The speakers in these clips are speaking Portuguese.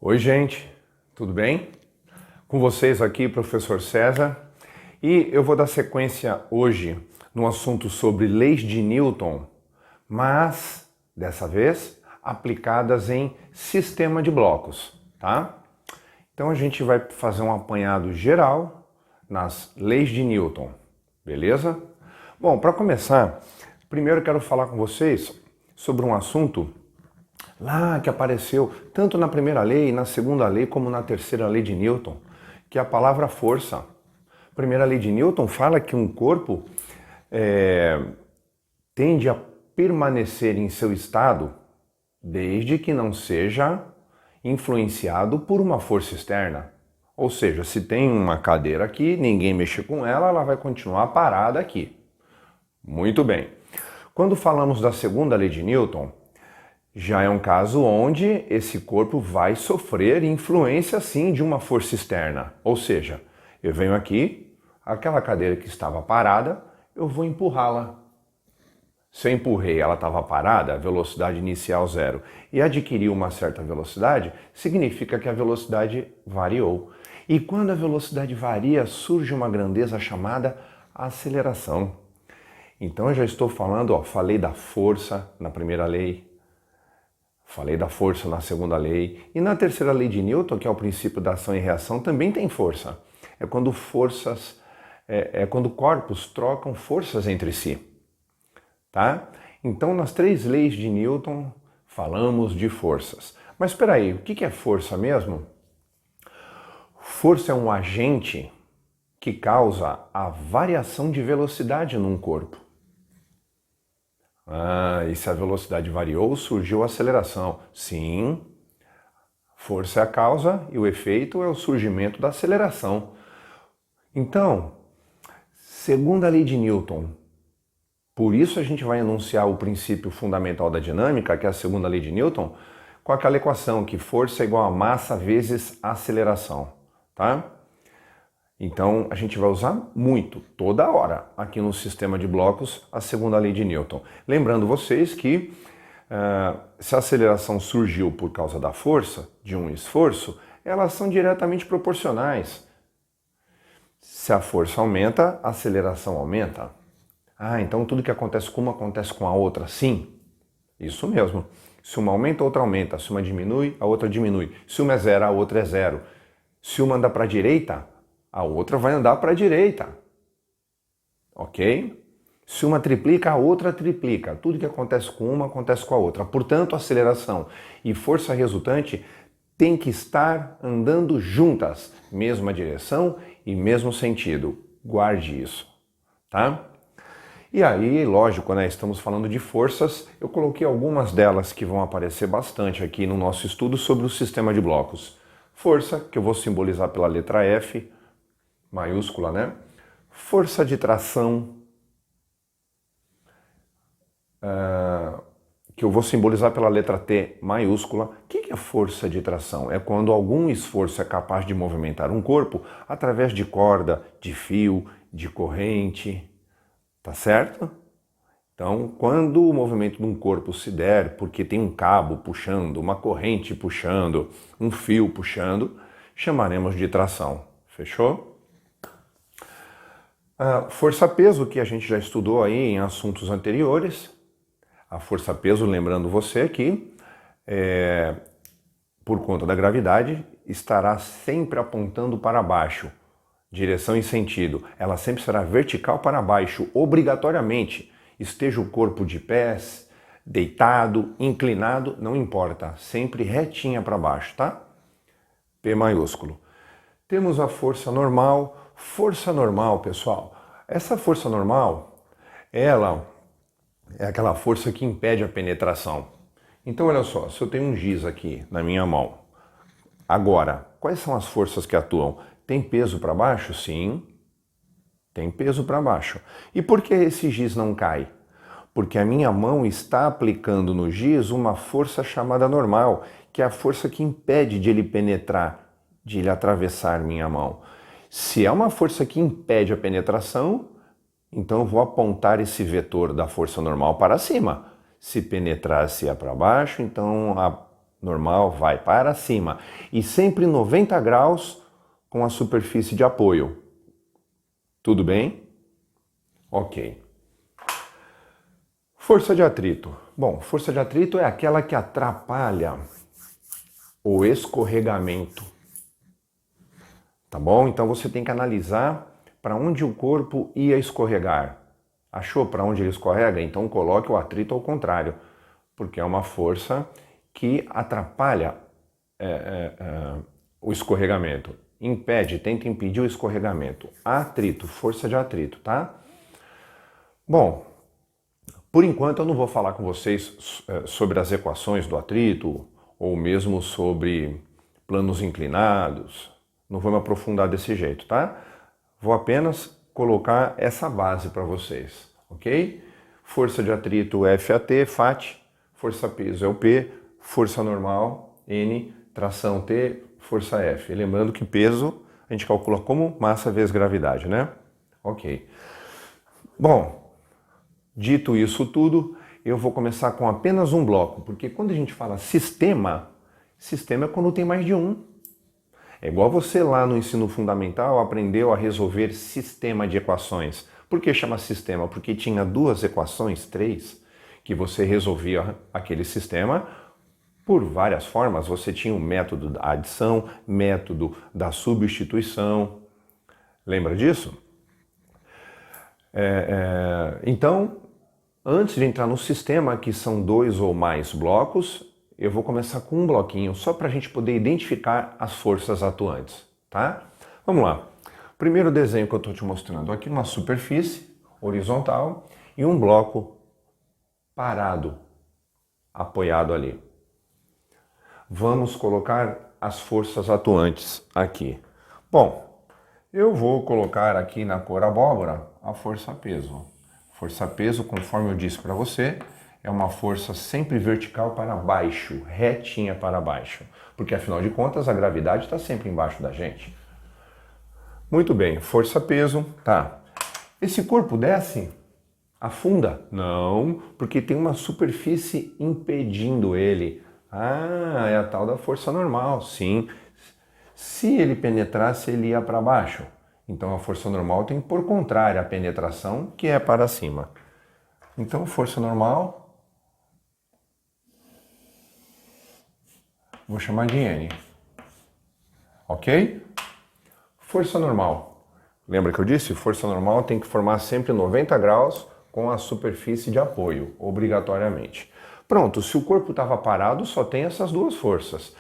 Oi, gente, tudo bem? Com vocês aqui, professor César, e eu vou dar sequência hoje no assunto sobre leis de Newton, mas dessa vez aplicadas em sistema de blocos, tá? Então a gente vai fazer um apanhado geral nas leis de Newton, beleza? Bom, para começar, primeiro eu quero falar com vocês sobre um assunto lá que apareceu tanto na primeira lei, na segunda lei, como na terceira lei de Newton, que é a palavra força. A primeira lei de Newton fala que um corpo tende a permanecer em seu estado desde que não seja influenciado por uma força externa. Ou seja, se tem uma cadeira aqui, ninguém mexer com ela, ela vai continuar parada aqui. Muito bem. Quando falamos da segunda lei de Newton, já é um caso onde esse corpo vai sofrer influência sim de uma força externa. Ou seja, eu venho aqui, aquela cadeira que estava parada, eu vou empurrá-la. Se eu empurrei, ela estava parada, velocidade inicial 0, e adquiriu uma certa velocidade, significa que a velocidade variou. E quando a velocidade varia, surge uma grandeza chamada aceleração. Então eu já estou falando, falei da força na primeira lei, falei da força na segunda lei, e na terceira lei de Newton, que é o princípio da ação e reação, também tem força. É quando quando corpos trocam forças entre si. Tá? Então, nas três leis de Newton, falamos de forças. Mas espera aí, o que é força mesmo? Força é um agente que causa a variação de velocidade num corpo. E se a velocidade variou, surgiu a aceleração. Sim, força é a causa e o efeito é o surgimento da aceleração. Então, segundo a lei de Newton, por isso a gente vai enunciar o princípio fundamental da dinâmica, que é a segunda lei de Newton, com aquela equação que força é igual a massa vezes aceleração, tá? Então a gente vai usar muito, toda hora, aqui no sistema de blocos, a segunda lei de Newton. Lembrando vocês que se a aceleração surgiu por causa da força, de um esforço, elas são diretamente proporcionais. Se a força aumenta, a aceleração aumenta. Então tudo que acontece com uma acontece com a outra, sim? Isso mesmo. Se uma aumenta, a outra aumenta. Se uma diminui, a outra diminui. Se uma é zero, a outra é zero. Se uma anda para a direita, a outra vai andar para a direita. Ok? Se uma triplica, a outra triplica. Tudo que acontece com uma acontece com a outra. Portanto, aceleração e força resultante têm que estar andando juntas. Mesma direção e mesmo sentido. Guarde isso. Tá? E aí, lógico, né, estamos falando de forças, eu coloquei algumas delas que vão aparecer bastante aqui no nosso estudo sobre o sistema de blocos. Força, que eu vou simbolizar pela letra F, maiúscula, né? Força de tração, que eu vou simbolizar pela letra T, maiúscula. O que é força de tração? É quando algum esforço é capaz de movimentar um corpo através de corda, de fio, de corrente. Tá certo? Então, quando o movimento de um corpo se der, porque tem um cabo puxando, uma corrente puxando, um fio puxando, chamaremos de tração. Fechou? A força-peso, que a gente já estudou aí em assuntos anteriores. A força-peso, lembrando você que, por conta da gravidade, estará sempre apontando para baixo. Direção e sentido, ela sempre será vertical para baixo, obrigatoriamente. Esteja o corpo de pés, deitado, inclinado, não importa, sempre retinha para baixo, tá? P maiúsculo. Temos a força normal. Força normal, pessoal. Essa força normal, ela é aquela força que impede a penetração. Então, olha só, se eu tenho um giz aqui na minha mão, agora, quais são as forças que atuam? Tem peso para baixo? Sim, tem peso para baixo. E por que esse giz não cai? Porque a minha mão está aplicando no giz uma força chamada normal, que é a força que impede de ele penetrar, de ele atravessar minha mão. Se é uma força que impede a penetração, então eu vou apontar esse vetor da força normal para cima. Se penetrar, se é para baixo, então a normal vai para cima. E sempre 90 graus com a superfície de apoio. Tudo bem? Ok. Força de atrito. Bom, força de atrito é aquela que atrapalha o escorregamento. Tá bom? Então você tem que analisar para onde o corpo ia escorregar. Achou para onde ele escorrega? Então coloque o atrito ao contrário, porque é uma força que atrapalha o escorregamento. Impede, tenta impedir o escorregamento. Atrito, força de atrito, tá? Bom, por enquanto eu não vou falar com vocês sobre as equações do atrito, ou mesmo sobre planos inclinados. Não vou me aprofundar desse jeito, tá? Vou apenas colocar essa base para vocês, ok? Força de atrito FAT, FAT, força peso é o P, força normal N, tração T, força F. Lembrando que peso a gente calcula como massa vezes gravidade, né? Ok. Bom, dito isso tudo, eu vou começar com apenas um bloco, porque quando a gente fala sistema, sistema é quando tem mais de um. É igual você lá no ensino fundamental aprendeu a resolver sistema de equações. Por que chama sistema? Porque tinha duas equações, três, que você resolvia aquele sistema por várias formas. Você tinha o método da adição, método da substituição. Lembra disso? Então, antes de entrar no sistema, que são 2 ou mais blocos, eu vou começar com um bloquinho, só para a gente poder identificar as forças atuantes, tá? Vamos lá. Primeiro desenho que eu estou te mostrando aqui, uma superfície horizontal e um bloco parado, apoiado ali. Vamos colocar as forças atuantes aqui. Bom, eu vou colocar aqui na cor abóbora a força-peso. Força-peso, conforme eu disse para você, é uma força sempre vertical para baixo, retinha para baixo. Porque, afinal de contas, a gravidade está sempre embaixo da gente. Muito bem, força-peso, tá. Esse corpo desce? Afunda? Não, porque tem uma superfície impedindo ele. Ah, é a tal da força normal, sim. Se ele penetrasse, ele ia para baixo. Então, a força normal tem por contrário a penetração, que é para cima. Então, força normal... vou chamar de N. Ok? Força normal. Lembra que eu disse? Força normal tem que formar sempre 90 graus com a superfície de apoio, obrigatoriamente. Pronto, se o corpo estava parado, só tem essas duas forças.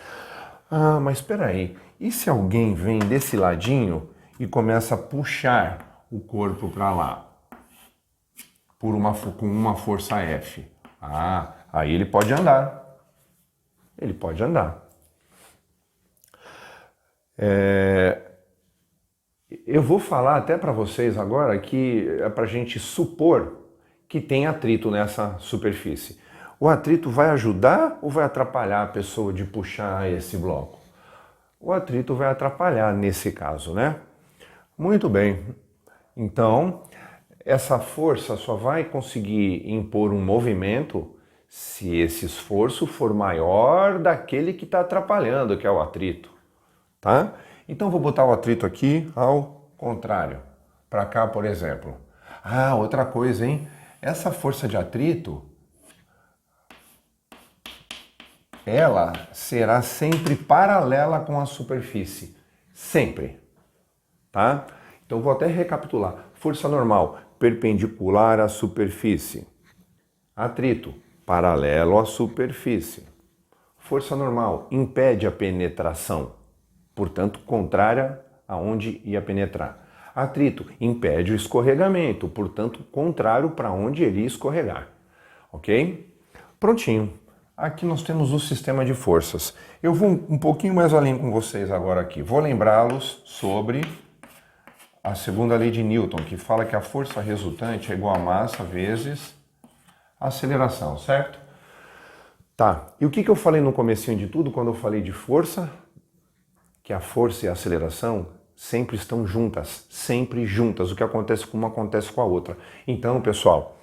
Ah, mas espera aí. E se alguém vem desse ladinho e começa a puxar o corpo para lá? Com uma força F. Ah, aí ele pode andar. Ele pode andar. Eu vou falar até para vocês agora que é para a gente supor que tem atrito nessa superfície. O atrito vai ajudar ou vai atrapalhar a pessoa de puxar esse bloco? O atrito vai atrapalhar nesse caso, né? Muito bem. Então, essa força só vai conseguir impor um movimento se esse esforço for maior daquele que está atrapalhando, que é o atrito, tá? Então vou botar o atrito aqui ao contrário, para cá, por exemplo. Ah, outra coisa, hein? Essa força de atrito, ela será sempre paralela com a superfície, sempre, tá? Então vou até recapitular. Força normal, perpendicular à superfície. Atrito, paralelo à superfície. Força normal impede a penetração, portanto, contrária aonde ia penetrar. Atrito impede o escorregamento, portanto, contrário para onde ele ia escorregar. Ok? Prontinho. Aqui nós temos o sistema de forças. Eu vou um pouquinho mais além com vocês agora aqui. Vou lembrá-los sobre a segunda lei de Newton, que fala que a força resultante é igual a massa vezes aceleração, certo? Tá, e o que eu falei no comecinho de tudo quando eu falei de força? Que a força e a aceleração sempre estão juntas, sempre juntas. O que acontece com uma acontece com a outra. Então, pessoal,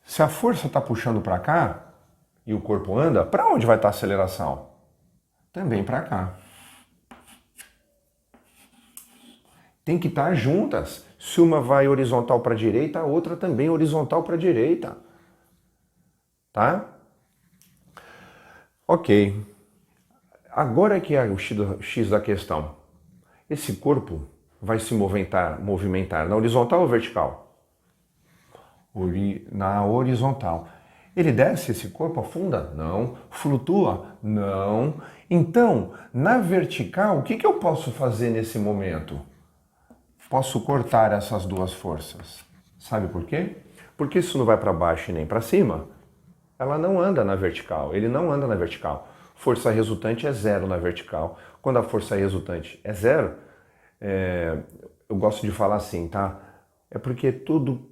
se a força está puxando para cá, e o corpo anda, para onde vai estar a aceleração? Também para cá. Tem que estar juntas. Se uma vai horizontal para a direita, a outra também horizontal para a direita. Tá? Ok. Agora que é o X da questão. Esse corpo vai se movimentar na horizontal ou vertical? Na horizontal. Ele desce, esse corpo afunda? Não. Flutua? Não. Então, na vertical, o que eu posso fazer nesse momento? Posso cortar essas duas forças. Sabe por quê? Porque isso não vai para baixo e nem para cima. Ela não anda na vertical. Ele não anda na vertical. Força resultante é zero na vertical. Quando a força resultante é zero, eu gosto de falar assim, tá? É porque todo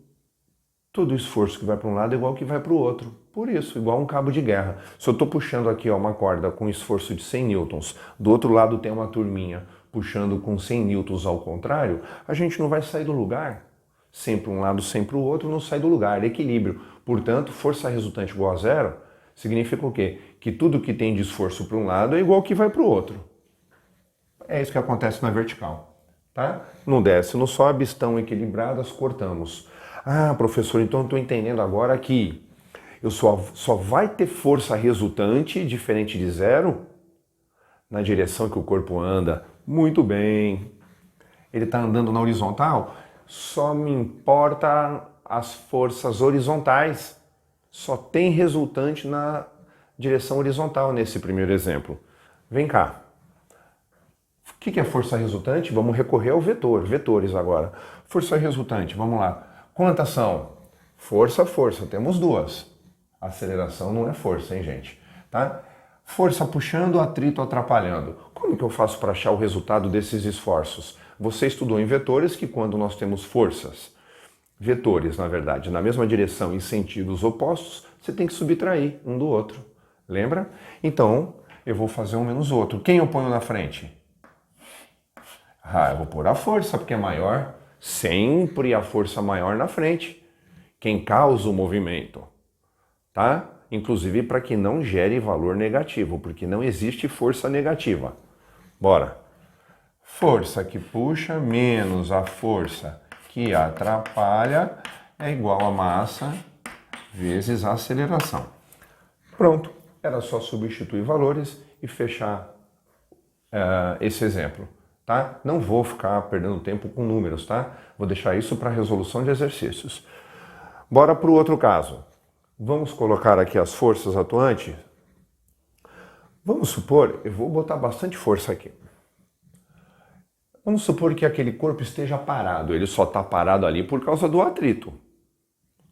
esforço que vai para um lado é igual que vai para o outro. Por isso, igual um cabo de guerra. Se eu estou puxando aqui uma corda com esforço de 100 newtons, do outro lado tem uma turminha puxando com 100 newtons ao contrário, a gente não vai sair do lugar. Sempre um lado, sempre o outro, não sai do lugar. Equilíbrio. Portanto, força resultante igual a zero, significa o quê? Que tudo que tem de esforço para um lado é igual que vai para o outro. É isso que acontece na vertical. Tá? Não desce, não sobe, estão equilibradas, cortamos. Ah, professor, então estou entendendo agora que eu só vai ter força resultante diferente de zero na direção que o corpo anda. Muito bem. Ele está andando na horizontal? Só me importa as forças horizontais. Só tem resultante na direção horizontal nesse primeiro exemplo. Vem cá. O que é força resultante? Vamos recorrer ao vetor. Vetores agora. Força resultante, vamos lá. Quantas são? Força, força. Temos duas. Aceleração não é força, hein, gente? Tá? Força puxando, atrito atrapalhando. Como que eu faço para achar o resultado desses esforços? Você estudou em vetores que quando nós temos forças, vetores, na verdade, na mesma direção em sentidos opostos, você tem que subtrair um do outro. Lembra? Então, eu vou fazer um menos outro. Quem eu ponho na frente? Eu vou pôr a força, porque é maior. Sempre a força maior na frente. Quem causa o movimento. Tá? Inclusive para que não gere valor negativo, porque não existe força negativa. Bora. Força que puxa menos a força que atrapalha é igual a massa vezes a aceleração. Pronto. Era só substituir valores e fechar esse exemplo. Tá? Não vou ficar perdendo tempo com números, tá? Vou deixar isso para resolução de exercícios. Bora para o outro caso. Vamos colocar aqui as forças atuantes. Vamos supor, eu vou botar bastante força aqui. Vamos supor que aquele corpo esteja parado. Ele só está parado ali por causa do atrito.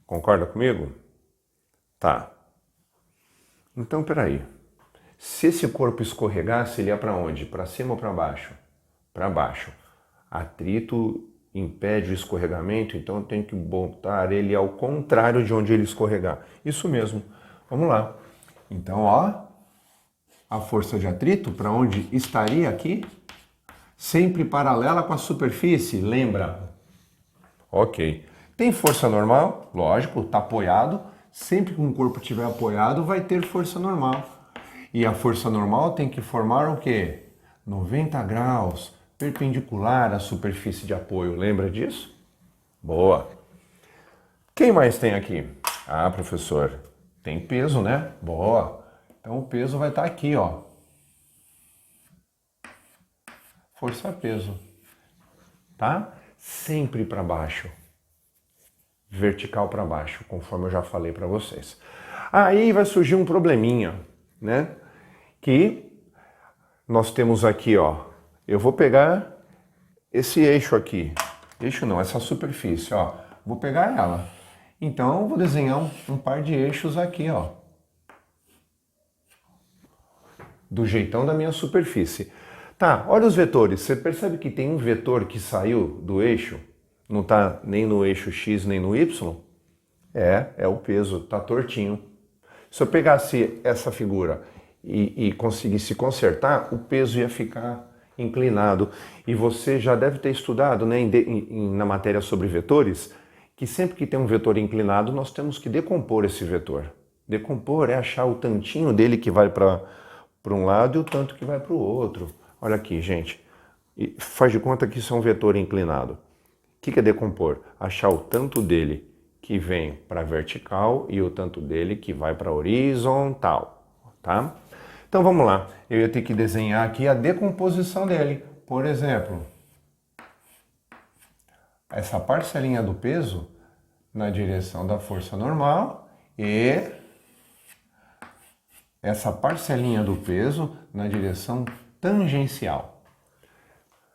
Concorda comigo? Tá. Então, peraí. Se esse corpo escorregasse, ele ia para onde? Para cima ou para baixo? Para baixo. Atrito impede o escorregamento, então eu tenho que botar ele ao contrário de onde ele escorregar. Isso mesmo. Vamos lá. Então, ó, a força de atrito, para onde estaria aqui? Sempre paralela com a superfície, lembra? Ok. Tem força normal? Lógico, está apoiado. Sempre que um corpo estiver apoiado, vai ter força normal. E a força normal tem que formar o quê? 90 graus, perpendicular à superfície de apoio. Lembra disso? Boa. Quem mais tem aqui? Ah, professor, tem peso, né? Boa. Então o peso vai estar aqui, ó. Força-peso. Tá? Sempre para baixo. Vertical para baixo, conforme eu já falei para vocês. Aí vai surgir um probleminha, né? Que nós temos aqui, ó. Eu vou pegar esse eixo aqui. Eixo não, essa superfície, ó. Vou pegar ela. Então, eu vou desenhar um par de eixos aqui, ó. Do jeitão da minha superfície. Tá, olha os vetores. Você percebe que tem um vetor que saiu do eixo? Não está nem no eixo X nem no Y? É o peso, tá tortinho. Se eu pegasse essa figura e conseguisse consertar, o peso ia ficar inclinado. E você já deve ter estudado, né, na matéria sobre vetores, que sempre que tem um vetor inclinado, nós temos que decompor esse vetor. Decompor é achar o tantinho dele que vai para um lado e o tanto que vai para o outro. Olha aqui, gente. E faz de conta que isso é um vetor inclinado. O que é decompor? Achar o tanto dele que vem para a vertical e o tanto dele que vai para a horizontal, tá? Então vamos lá. Eu ia ter que desenhar aqui a decomposição dele. Por exemplo, essa parcelinha do peso na direção da força normal e essa parcelinha do peso na direção tangencial.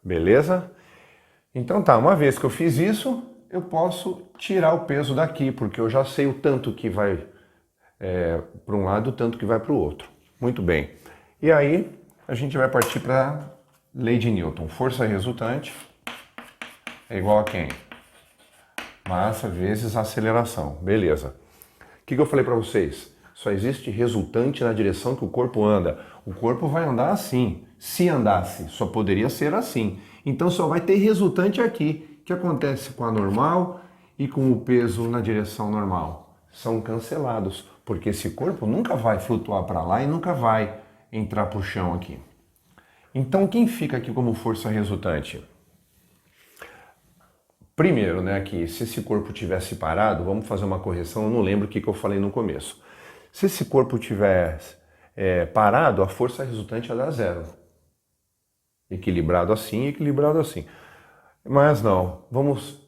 Beleza? Então tá, uma vez que eu fiz isso, eu posso tirar o peso daqui, porque eu já sei o tanto que vai para um lado e o tanto que vai para o outro. Muito bem. E aí a gente vai partir para a lei de Newton. Força resultante é igual a quem? Massa vezes aceleração. Beleza. O que eu falei para vocês? Só existe resultante na direção que o corpo anda. O corpo vai andar assim. Se andasse, só poderia ser assim. Então só vai ter resultante aqui. O que acontece com a normal e com o peso na direção normal? São cancelados, porque esse corpo nunca vai flutuar para lá e nunca vai entrar para o chão aqui. Então quem fica aqui como força resultante? Primeiro, né, que se esse corpo tivesse parado, vamos fazer uma correção, eu não lembro o que eu falei no começo. Se esse corpo tivesse parado, a força resultante ia dar zero. Equilibrado assim, equilibrado assim. Mas não, vamos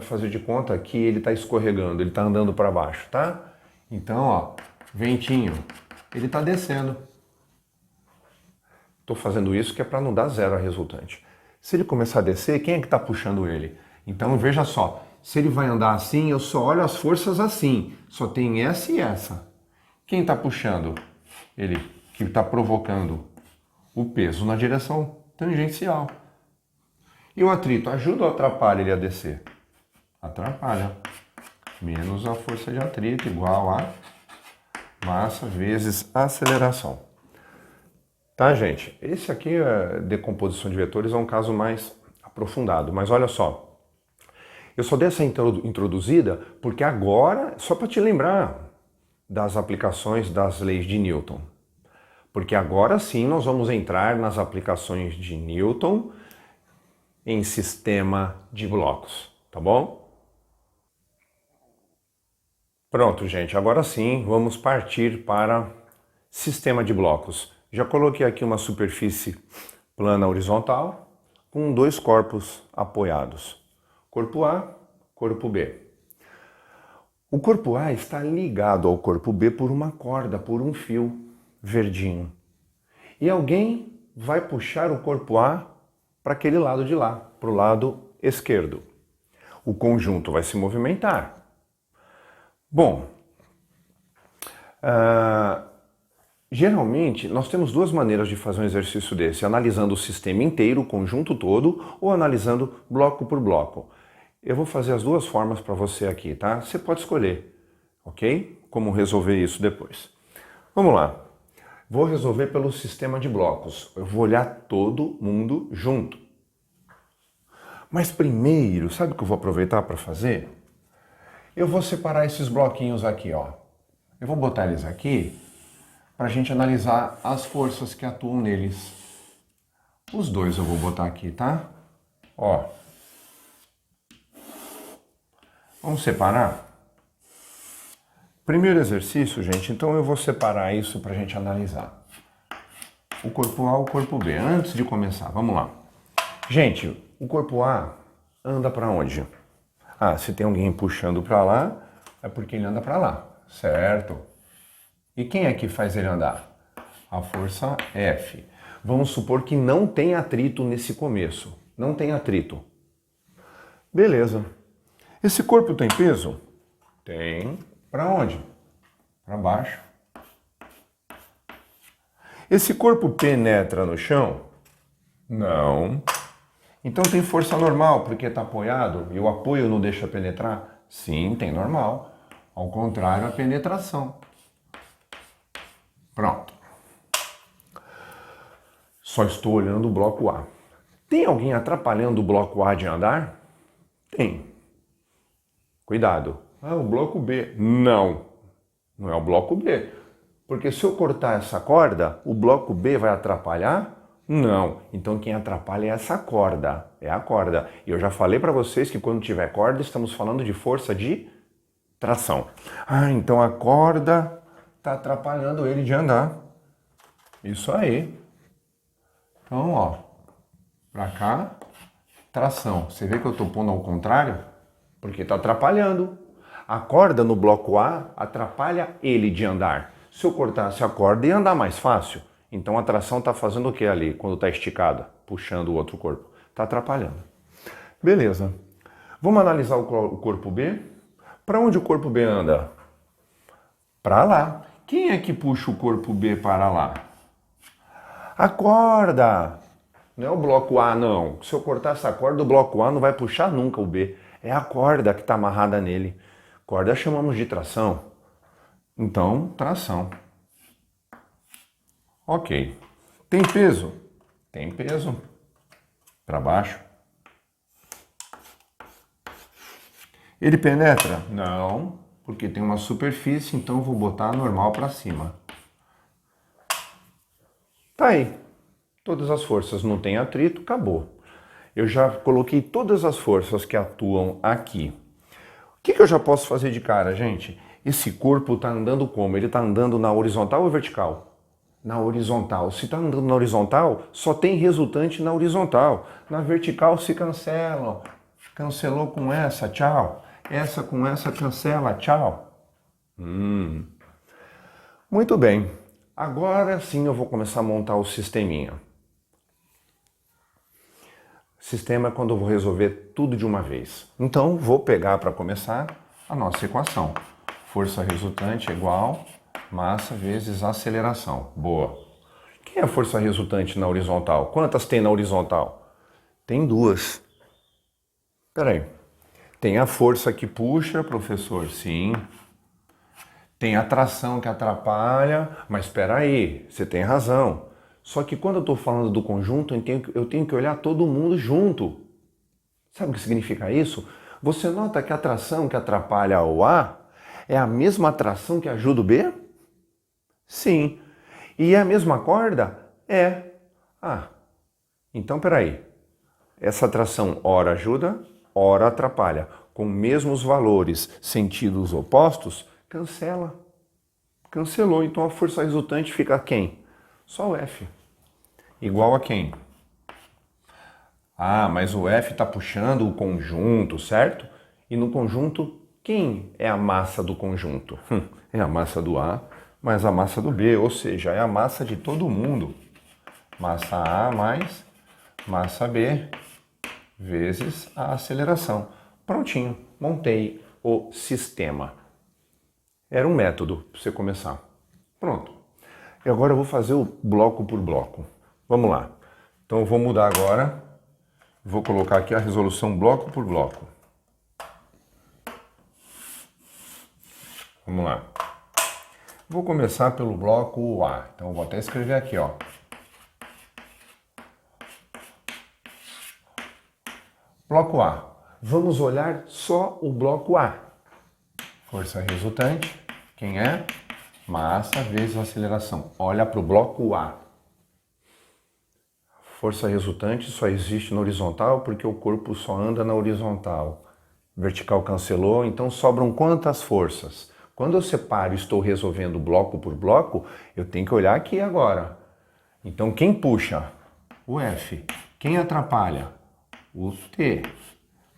fazer de conta que ele está escorregando, ele está andando para baixo, tá? Então, ó, ventinho, ele está descendo. Estou fazendo isso que é para não dar zero a resultante. Se ele começar a descer, quem é que está puxando ele? Então veja só, se ele vai andar assim, eu só olho as forças assim, só tem essa e essa. Quem está puxando? Ele que está provocando o peso na direção tangencial. E o atrito ajuda ou atrapalha ele a descer? Atrapalha. Menos a força de atrito igual a massa vezes aceleração. Tá, gente? Esse aqui, a decomposição de vetores, é um caso mais aprofundado. Mas olha só, eu só dei essa introduzida porque agora, só para te lembrar das aplicações das leis de Newton. Porque agora sim nós vamos entrar nas aplicações de Newton em sistema de blocos, tá bom? Pronto, gente, agora sim vamos partir para sistema de blocos. Já coloquei aqui uma superfície plana horizontal com dois corpos apoiados. Corpo A, corpo B. O corpo A está ligado ao corpo B por uma corda, por um fio verdinho. E alguém vai puxar o corpo A para aquele lado de lá, para o lado esquerdo. O conjunto vai se movimentar. Bom, geralmente nós temos duas maneiras de fazer um exercício desse, analisando o sistema inteiro, o conjunto todo, ou analisando bloco por bloco. Eu vou fazer as duas formas para você aqui, tá? Você pode escolher, ok? Como resolver isso depois. Vamos lá. Vou resolver pelo sistema de blocos. Eu vou olhar todo mundo junto. Mas primeiro, sabe o que eu vou aproveitar para fazer? Eu vou separar esses bloquinhos aqui, ó. Eu vou botar eles aqui para a gente analisar as forças que atuam neles. Os dois eu vou botar aqui, tá? Ó. Vamos separar? Primeiro exercício, gente, então eu vou separar isso para a gente analisar. O corpo A e o corpo B. Antes de começar, vamos lá. Gente, o corpo A anda para onde? Ah, se tem alguém puxando para lá, é porque ele anda para lá, certo? E quem é que faz ele andar? A força F. Vamos supor que não tem atrito nesse começo. Não tem atrito. Beleza. Esse corpo tem peso? Tem. Para onde? Para baixo. Esse corpo penetra no chão? Não. Então tem força normal, porque está apoiado e o apoio não deixa penetrar? Sim, tem normal. Ao contrário, a penetração. Pronto. Só estou olhando o bloco A. Tem alguém atrapalhando o bloco A de andar? Tem. Cuidado. Ah, o bloco B. Não. não é o bloco B. Porque se eu cortar essa corda, o bloco B vai atrapalhar? Não. Então quem atrapalha é essa corda, é a corda. E eu já falei para vocês que quando tiver corda, estamos falando de força de tração. Ah, então a corda está atrapalhando ele de andar. Isso aí. Então, ó, para cá, tração. Você vê que eu estou pondo ao contrário? Porque está atrapalhando. A corda no bloco A atrapalha ele de andar. Se eu cortasse a corda, ia andar mais fácil. Então a tração está fazendo o que ali, quando está esticada? Puxando o outro corpo. Está atrapalhando. Beleza. Vamos analisar o corpo B? Para onde o corpo B anda? Para lá. Quem é que puxa o corpo B para lá? A corda. Não é o bloco A, não. Se eu cortar essa corda, o bloco A não vai puxar nunca o B. É a corda que está amarrada nele. Corda chamamos de tração. Então, tração. Ok. Tem peso? Tem peso. Para baixo. Ele penetra? Não, porque tem uma superfície, então eu vou botar normal para cima. Tá aí. Todas as forças, não tem atrito, acabou. Eu já coloquei todas as forças que atuam aqui. O que eu já posso fazer de cara, gente? Esse corpo está andando como? Ele está andando na horizontal ou vertical? Na horizontal. Se está andando na horizontal, só tem resultante na horizontal. Na vertical se cancelam. Cancelou com essa, tchau. Essa com essa cancela, tchau. Muito bem. Agora sim eu vou começar a montar o sisteminha. Sistema é quando eu vou resolver tudo de uma vez. Então, vou pegar para começar a nossa equação. Força resultante é igual massa vezes aceleração. Boa. Quem é a força resultante na horizontal? Quantas tem na horizontal? Tem duas. Espera aí. Tem a força que puxa, professor? Sim. Tem a tração que atrapalha, mas espera aí, você tem razão. Só que quando eu estou falando do conjunto, eu tenho que olhar todo mundo junto. Sabe o que significa isso? Você nota que a tração que atrapalha o A é a mesma tração que ajuda o B? Sim. E é a mesma corda? É. Ah, então peraí. Essa tração ora ajuda, ora atrapalha. Com mesmos valores, sentidos opostos, cancela. Cancelou, então a força resultante fica quem? Só o F. Igual a quem? Ah, mas o F está puxando o conjunto, certo? E no conjunto, quem é a massa do conjunto? É a massa do A, mais a massa do B, ou seja, é a massa de todo mundo. Massa A mais massa B vezes a aceleração. Prontinho, montei o sistema. Era um método para você começar. Pronto. E agora eu vou fazer o bloco por bloco. Vamos lá. Então eu vou mudar agora. Vou colocar aqui a resolução bloco por bloco. Vamos lá. Vou começar pelo bloco A. Então eu vou até escrever aqui, ó. Bloco A. Vamos olhar só o bloco A. Força resultante. Quem é? Massa vezes aceleração. Olha para o bloco A. Força resultante só existe na horizontal porque o corpo só anda na horizontal. Vertical cancelou, então sobram quantas forças? Quando eu separo e estou resolvendo bloco por bloco, eu tenho que olhar aqui agora. Então quem puxa? O F. Quem atrapalha? O T.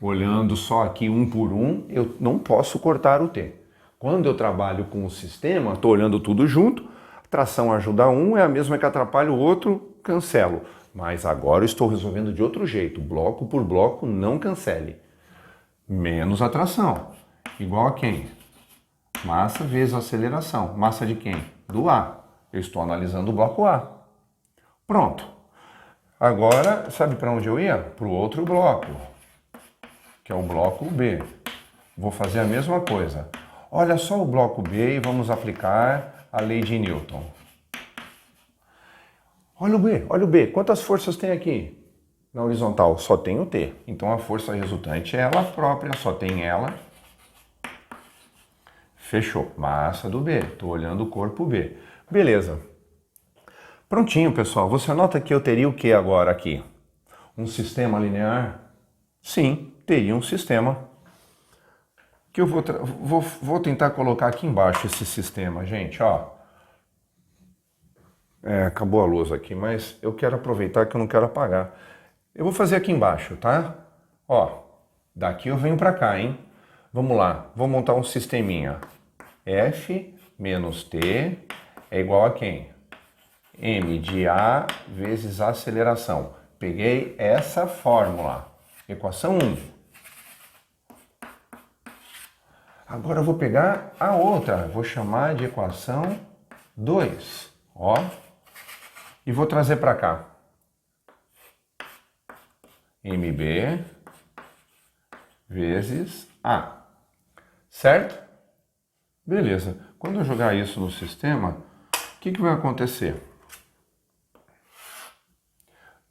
Olhando só aqui um por um, eu não posso cortar o T. Quando eu trabalho com o sistema, estou olhando tudo junto, a tração ajuda um, é a mesma que atrapalha o outro, cancelo. Mas agora eu estou resolvendo de outro jeito, bloco por bloco, não cancele. Menos a tração, igual a quem? Massa vezes aceleração. Massa de quem? Do A. Eu estou analisando o bloco A. Pronto. Agora, sabe para onde eu ia? Para o outro bloco, que é o bloco B. Vou fazer a mesma coisa. Olha só o bloco B e vamos aplicar a lei de Newton. Olha o B. Quantas forças tem aqui? Na horizontal só tem o T. Então a força resultante é ela própria, só tem ela. Fechou. Massa do B. Estou olhando o corpo B. Beleza. Prontinho, pessoal. Você nota que eu teria o que agora aqui? Um sistema linear? Sim, teria um sistema. Que eu vou tentar colocar aqui embaixo esse sistema, gente, ó. Acabou a luz aqui, mas eu quero aproveitar que eu não quero apagar. Eu vou fazer aqui embaixo, tá? Ó, daqui eu venho para cá, hein? Vamos lá, vou montar um sisteminha. F menos T é igual a quem? M de A vezes aceleração. Peguei essa fórmula, equação 1. Agora eu vou pegar a outra, vou chamar de equação 2, ó. E vou trazer para cá. MB vezes A. Certo? Beleza. Quando eu jogar isso no sistema, o que vai acontecer?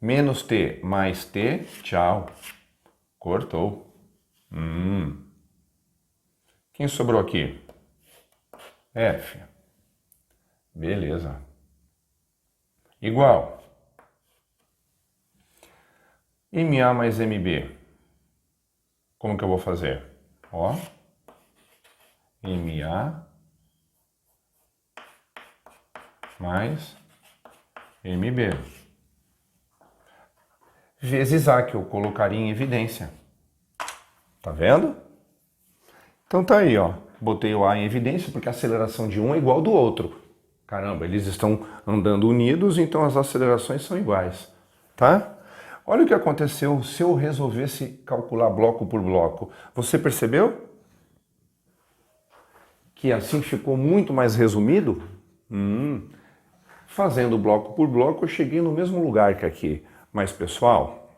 Menos T mais T, tchau. Cortou. Quem sobrou aqui? F. Beleza. Igual. MA mais MB. Como que eu vou fazer? Ó. MA mais MB. Vezes A, que eu colocaria em evidência. Tá vendo? Então tá aí, ó. Botei o A em evidência porque a aceleração de um é igual ao do outro. Caramba, eles estão andando unidos, então as acelerações são iguais, tá? Olha o que aconteceu se eu resolvesse calcular bloco por bloco. Você percebeu? Que assim ficou muito mais resumido? Fazendo bloco por bloco, eu cheguei no mesmo lugar que aqui. Mas, pessoal,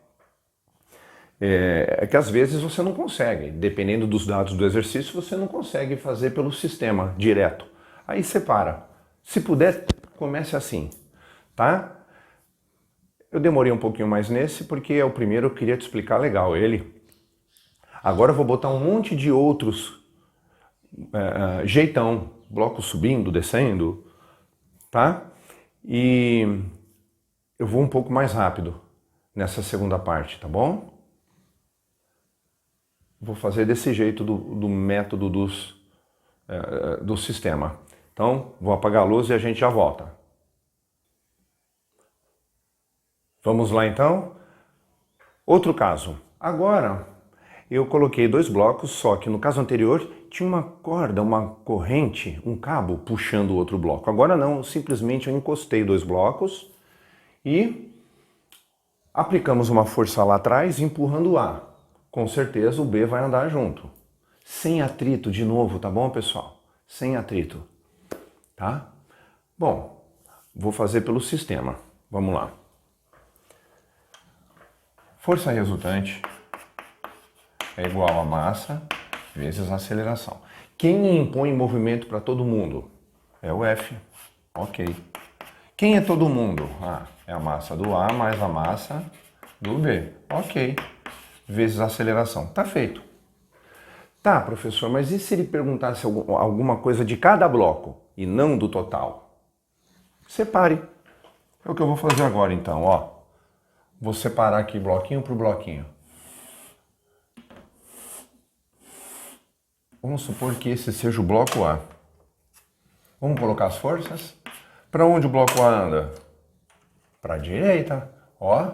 é que às vezes você não consegue. Dependendo dos dados do exercício, você não consegue fazer pelo sistema direto. Aí separa. Se puder, comece assim, tá? Eu demorei um pouquinho mais nesse, porque é o primeiro, eu queria te explicar legal ele. Agora eu vou botar um monte de outros jeitão, bloco subindo, descendo, tá? E eu vou um pouco mais rápido nessa segunda parte, tá bom? Vou fazer desse jeito do método do sistema. Então, vou apagar a luz e a gente já volta. Vamos lá então? Outro caso. Agora, eu coloquei dois blocos, só que no caso anterior tinha uma corda, uma corrente, um cabo puxando o outro bloco. Agora não, simplesmente eu encostei dois blocos e aplicamos uma força lá atrás, empurrando o A. Com certeza o B vai andar junto. Sem atrito de novo, tá bom, pessoal? Sem atrito. Tá? Bom, vou fazer pelo sistema. Vamos lá. Força resultante é igual a massa vezes a aceleração. Quem impõe movimento para todo mundo? É o F. Ok. Quem é todo mundo? É a massa do A mais a massa do B. Ok. Vezes a aceleração. Tá feito. Tá, professor, mas e se ele perguntasse alguma coisa de cada bloco e não do total? Separe. É o que eu vou fazer agora, então, ó. Vou separar aqui bloquinho por bloquinho. Vamos supor que esse seja o bloco A. Vamos colocar as forças. Para onde o bloco A anda? Para a direita. Ó.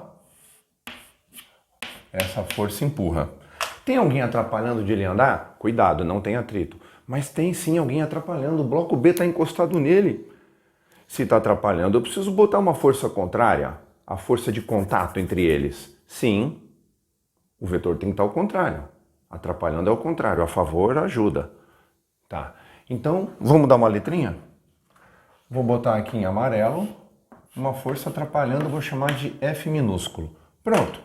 Essa força empurra. Tem alguém atrapalhando de ele andar? Cuidado, não tem atrito. Mas tem sim alguém atrapalhando. O bloco B está encostado nele. Se está atrapalhando, eu preciso botar uma força contrária. A força de contato entre eles. Sim, o vetor tem que estar ao contrário. Atrapalhando é o contrário. A favor, ajuda. Tá. Então, vamos dar uma letrinha? Vou botar aqui em amarelo uma força atrapalhando, vou chamar de F minúsculo. Pronto.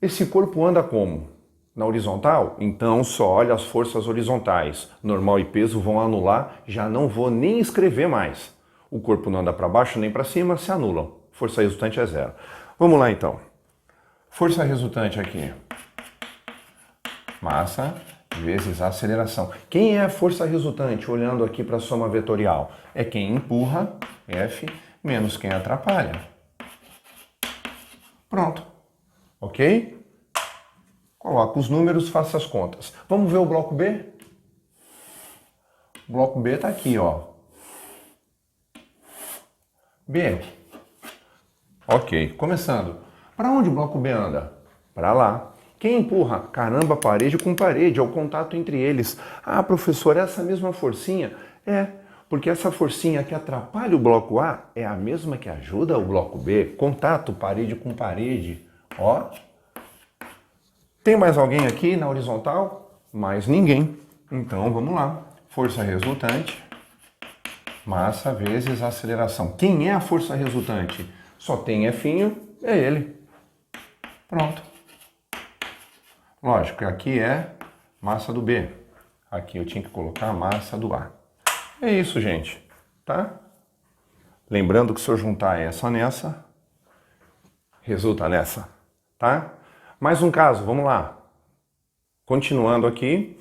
Esse corpo anda como? Na horizontal? Então só olha as forças horizontais. Normal e peso vão anular, já não vou nem escrever mais. O corpo não anda para baixo nem para cima, se anulam. Força resultante é zero. Vamos lá então. Força resultante aqui. Massa vezes a aceleração. Quem é a força resultante, olhando aqui para a soma vetorial? É quem empurra, F, menos quem atrapalha. Pronto. Ok? Coloca os números, faça as contas. Vamos ver o bloco B? O bloco B está aqui, ó. B. Ok, começando. Para onde o bloco B anda? Para lá. Quem empurra? Caramba, parede com parede, é o contato entre eles. Ah, professor, essa mesma forcinha? É, porque essa forcinha que atrapalha o bloco A é a mesma que ajuda o bloco B. Contato parede com parede. Ó. Tem mais alguém aqui na horizontal? Mais ninguém. Então, vamos lá. Força resultante, massa vezes aceleração. Quem é a força resultante? Só tem F, é ele. Pronto. Lógico, aqui é massa do B. Aqui eu tinha que colocar a massa do A. É isso, gente. Tá? Lembrando que se eu juntar essa nessa, resulta nessa. Tá? Mais um caso, vamos lá. Continuando aqui,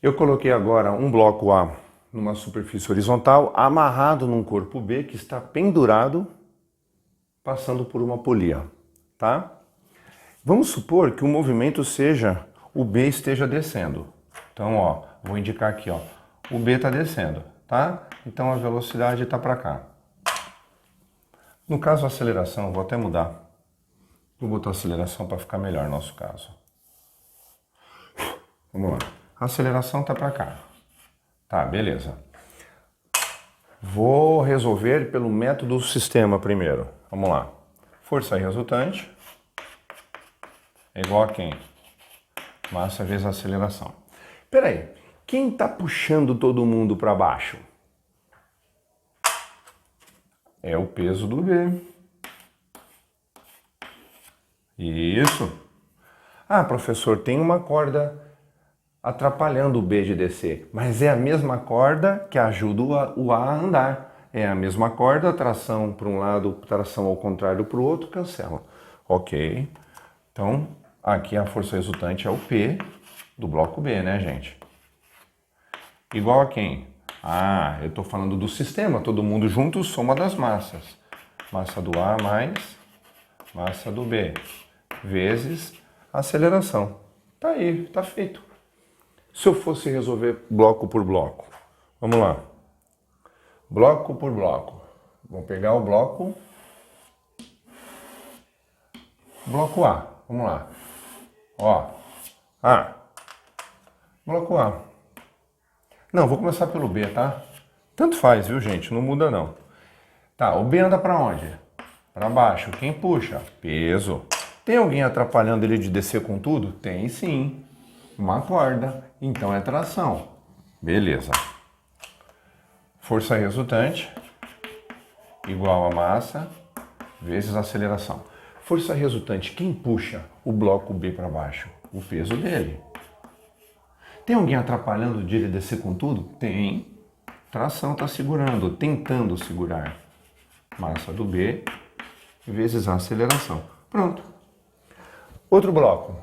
eu coloquei agora um bloco A numa superfície horizontal, amarrado num corpo B que está pendurado, passando por uma polia, tá? Vamos supor que o movimento seja, o B esteja descendo. Então, ó, vou indicar aqui, ó, o B está descendo, tá? Então a velocidade está para cá. No caso a aceleração, vou até mudar. Vou botar a aceleração para ficar melhor no nosso caso. Vamos lá. A aceleração está para cá. Tá, beleza. Vou resolver pelo método sistema primeiro. Vamos lá. Força resultante é igual a quem? Massa vezes aceleração. Espera aí. Quem está puxando todo mundo para baixo? É o peso do B. Isso. Ah, professor, tem uma corda atrapalhando o B de descer, mas é a mesma corda que ajuda o A a andar. É a mesma corda, tração para um lado, tração ao contrário para o outro, cancela. Ok. Então, aqui a força resultante é o P do bloco B, né, gente? Igual a quem? Ah, eu estou falando do sistema, todo mundo junto, soma das massas. Massa do A mais massa do B, vezes aceleração. Tá aí, tá feito. Se eu fosse resolver bloco por bloco, vamos lá. Bloco por bloco. Vou pegar o bloco A. Vamos lá. Ó. A. Bloco A. Não, vou começar pelo B, tá? Tanto faz, viu, gente? Não muda, não. Tá, o B anda para onde? Para baixo. Quem puxa? Peso. Tem alguém atrapalhando ele de descer com tudo? Tem sim. Uma corda. Então é tração. Beleza. Força resultante igual a massa vezes aceleração. Força resultante, quem puxa o bloco B para baixo? O peso dele. Tem alguém atrapalhando de ele descer com tudo? Tem. Tração está segurando, tentando segurar. Massa do B vezes a aceleração. Pronto. Outro bloco.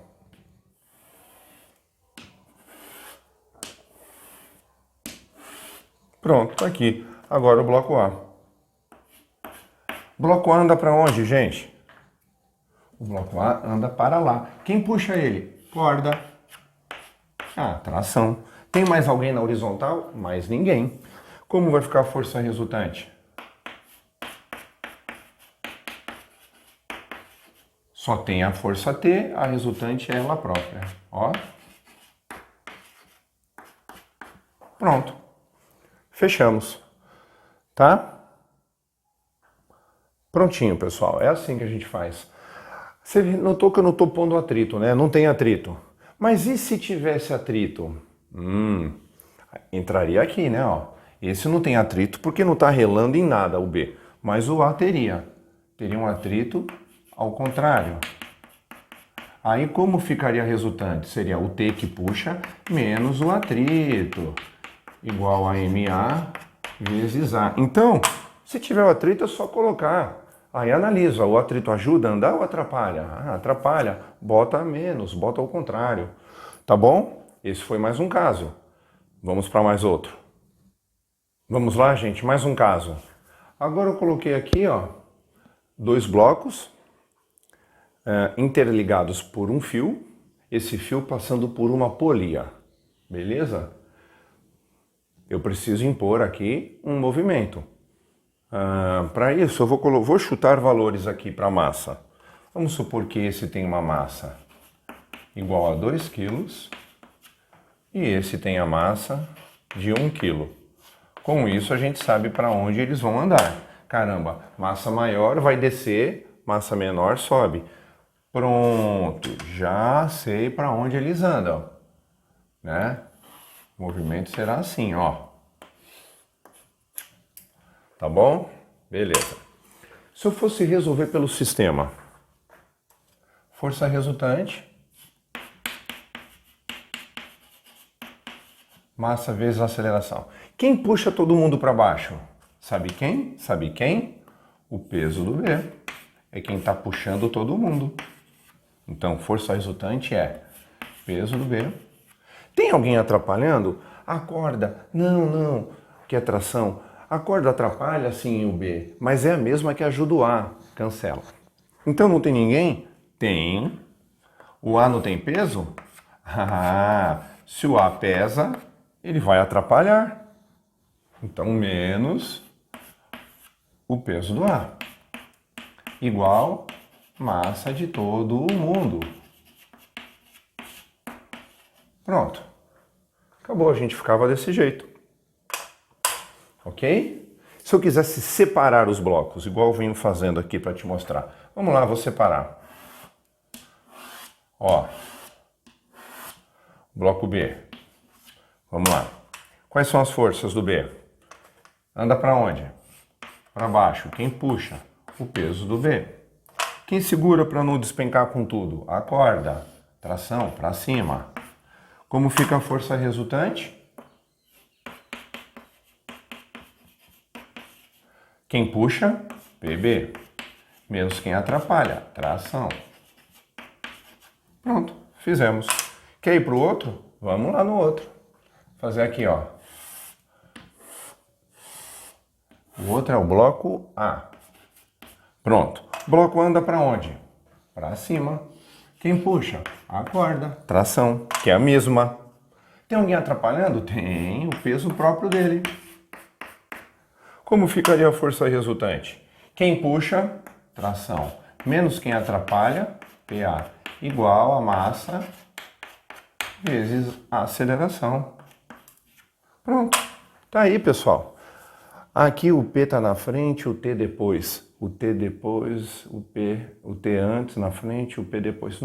Pronto, tá aqui. Agora o bloco A. O bloco A anda para onde, gente? O bloco A anda para lá. Quem puxa ele? Corda. Ah, tração. Tem mais alguém na horizontal? Mais ninguém. Como vai ficar a força resultante? Só tem a força T, a resultante é ela própria. Ó. Pronto. Fechamos. Tá? Prontinho, pessoal. É assim que a gente faz. Você notou que eu não estou pondo atrito, né? Não tem atrito. Mas e se tivesse atrito? Entraria aqui, né? Ó. Esse não tem atrito porque não está relando em nada o B. Mas o A teria. Teria um atrito ao contrário. Aí como ficaria a resultante? Seria o T que puxa menos o atrito. Igual a MA vezes A. Então, se tiver o atrito é só colocar. Aí analisa, o atrito ajuda a andar ou atrapalha? Ah, atrapalha. Bota menos, bota ao contrário. Tá bom? Esse foi mais um caso. Vamos para mais outro. Vamos lá, gente, mais um caso. Agora eu coloquei aqui, ó, 2 blocos interligados por um fio, esse fio passando por uma polia, beleza? Eu preciso impor aqui um movimento. Para isso, eu vou chutar valores aqui para a massa. Vamos supor que esse tem uma massa igual a 2 kg e esse tem a massa de 1 kg. Com isso, a gente sabe para onde eles vão andar. Caramba, massa maior vai descer, massa menor sobe. Pronto, já sei para onde eles andam, né? O movimento será assim, ó. Tá bom? Beleza. Se eu fosse resolver pelo sistema, força resultante, massa vezes aceleração. Quem puxa todo mundo para baixo? Sabe quem? Sabe quem? O peso do B. É quem está puxando todo mundo. Então, força resultante é peso do B. Tem alguém atrapalhando? A corda. Não. Que é tração. A corda atrapalha sim o B, mas é a mesma que ajuda o A. Cancela. Então não tem ninguém? Tem. O A não tem peso? Se o A pesa, ele vai atrapalhar. Então menos o peso do A. Igual massa de todo o mundo. Pronto. Acabou, a gente ficava desse jeito. Ok? Se eu quisesse separar os blocos, igual eu venho fazendo aqui para te mostrar. Vamos lá, vou separar. Ó. Bloco B. Vamos lá. Quais são as forças do B? Anda para onde? Para baixo. Quem puxa? O peso do B. Quem segura para não despencar com tudo? A corda. Tração para cima. Como fica a força resultante? Quem puxa? PB. Menos quem atrapalha? Tração. Pronto, fizemos. Quer ir para o outro? Vamos lá no outro. Fazer aqui, ó. O outro é o bloco A. Pronto. O bloco anda para onde? Para cima. Quem puxa? A corda. Tração, que é a mesma. Tem alguém atrapalhando? Tem, o peso próprio dele. Como ficaria a força resultante? Quem puxa? Tração. Menos quem atrapalha? PA. Igual a massa vezes a aceleração. Pronto. Tá aí, pessoal. Aqui o P tá na frente, o T depois. O T depois, o P, o T antes na frente, o P depois.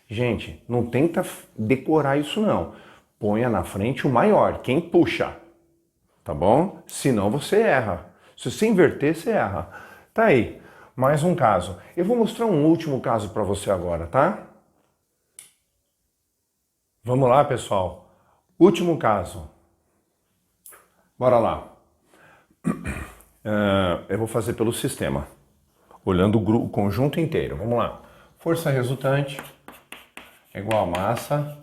Gente, não tenta decorar isso não. Ponha na frente o maior, quem puxa. Tá bom? Senão você erra. Se você inverter, você erra. Tá aí. Mais um caso. Eu vou mostrar um último caso para você agora, tá? Vamos lá, pessoal. Último caso. Bora lá. Eu vou fazer pelo sistema, olhando o conjunto inteiro. Vamos lá. Força resultante é igual a massa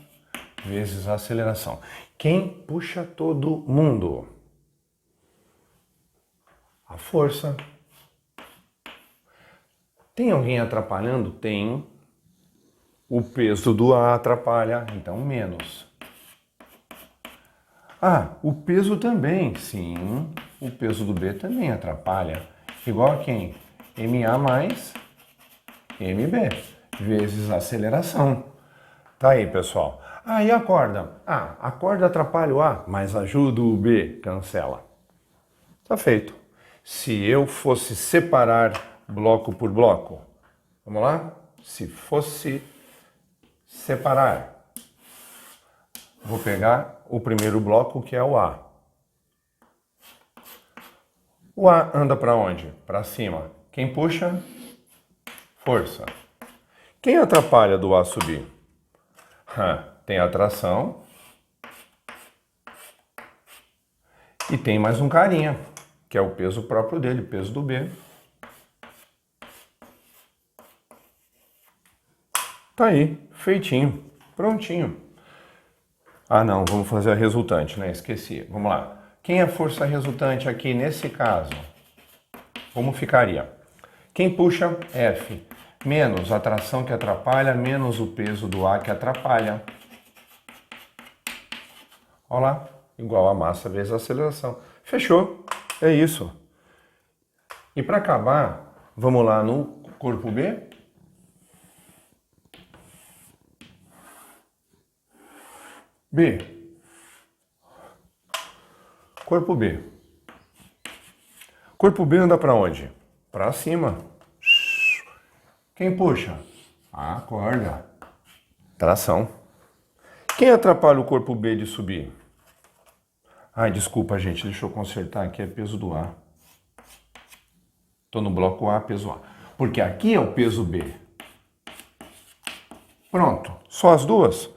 vezes a aceleração. Quem puxa todo mundo? A força. Tem alguém atrapalhando? Tem. O peso do A atrapalha, então menos. O peso também, sim. O peso do B também atrapalha. Igual a quem? MA mais MB, vezes a aceleração. Tá aí, pessoal. E a corda? A corda atrapalha o A, mas ajuda o B, cancela. Tá feito. Se eu fosse separar bloco por bloco, vamos lá? Se fosse separar, vou pegar o primeiro bloco, que é o A. O A anda para onde? Para cima. Quem puxa? Força. Quem atrapalha do A subir? Tem a tração. E tem mais um carinha, que é o peso próprio dele, o peso do B. Tá aí, feitinho, prontinho. Ah, não, vamos fazer a resultante, né? Esqueci. Vamos lá. Quem é a força resultante aqui nesse caso? Como ficaria? Quem puxa? F. Menos a tração que atrapalha, menos o peso do A que atrapalha. Olha lá. Igual a massa vezes a aceleração. Fechou. É isso. E para acabar, vamos lá no corpo B. B. Corpo B. Corpo B anda para onde? Para cima. Quem puxa? A corda. Tração. Quem atrapalha o corpo B de subir? Ai, desculpa, gente. Deixa eu consertar aqui. É peso do A. Estou no bloco A, peso A. Porque aqui é o peso B. Pronto. Só as duas?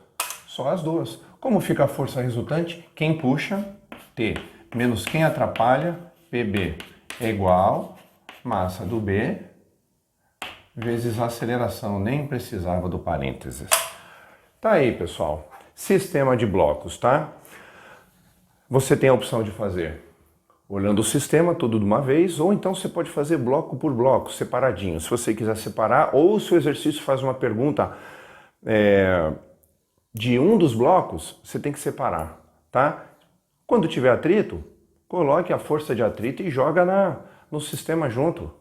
Só as duas. Como fica a força resultante? Quem puxa, T, menos quem atrapalha, PB, é igual massa do B vezes a aceleração. Nem precisava do parênteses. Tá aí, pessoal. Sistema de blocos, tá? Você tem a opção de fazer olhando o sistema tudo de uma vez, ou então você pode fazer bloco por bloco, separadinho. Se você quiser separar, ou se o exercício faz uma pergunta de um dos blocos, você tem que separar, tá? Quando tiver atrito, coloque a força de atrito e joga no sistema junto.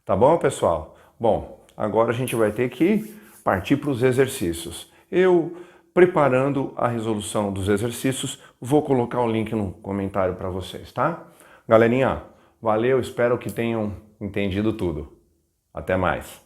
Tá bom, pessoal? Bom, agora a gente vai ter que partir para os exercícios. Eu, preparando a resolução dos exercícios, vou colocar o link no comentário para vocês, tá? Galerinha, valeu, espero que tenham entendido tudo. Até mais.